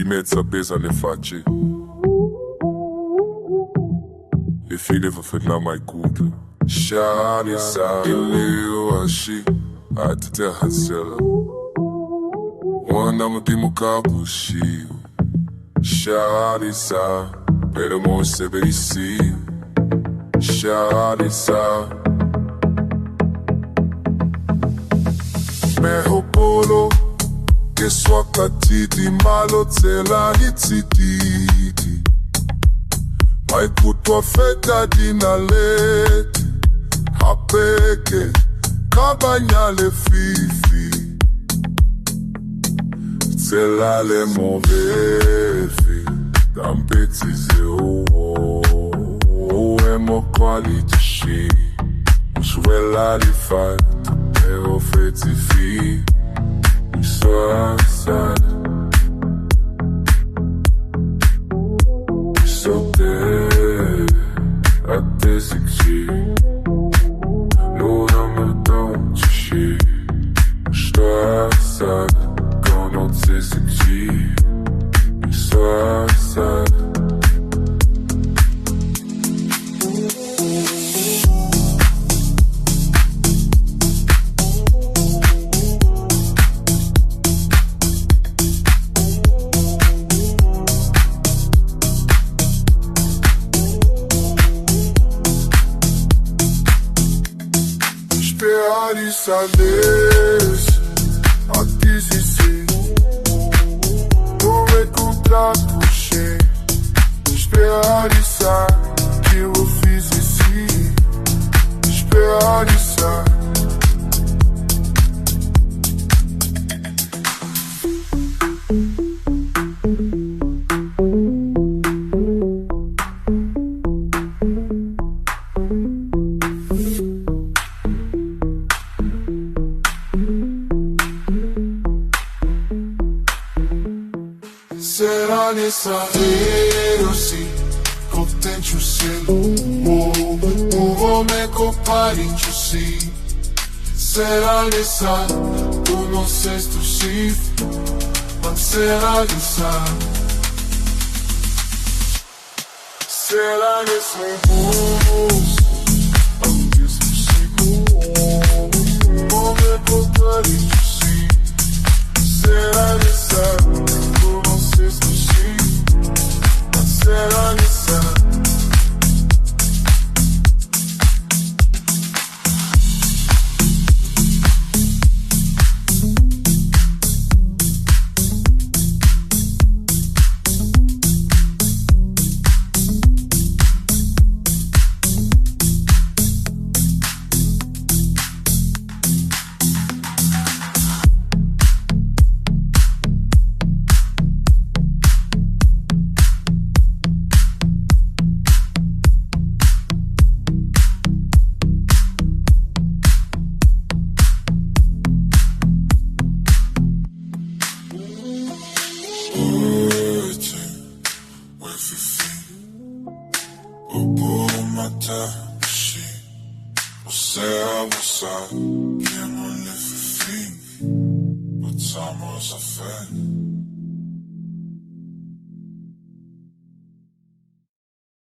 in mezzo a pesa ne facce. E file va fena mai kuta. Shani sa ileo ashi atete hansela. Wana mutimo kabushi. Shani sa pero mo se berisi. Shani sa Meho polo che sua catiti malo zela hitsidiki. Mai kutwa feta dinaleti hapeke kabanya le fifi. Zela le movevi dampezi ze emo quality shi Usuela li fat Eo feti fi So sad So dead Até sexy Luna me dão xixi Estou sad Quand on te sexy So sad Saudades a dizer não é contrato cheio. Esperar isso que eu fiz assim. Esperar isso. Será nessa vero sì, contente selo, o homem comparente sì. Será nessa, tu não sei se sim, mas será nessa. Será nessa voz, anche se o homem comparente sì. Será nessa, tu não sei se sim, mas será nessa. Você é você, que não lhe fique, botamos a fé.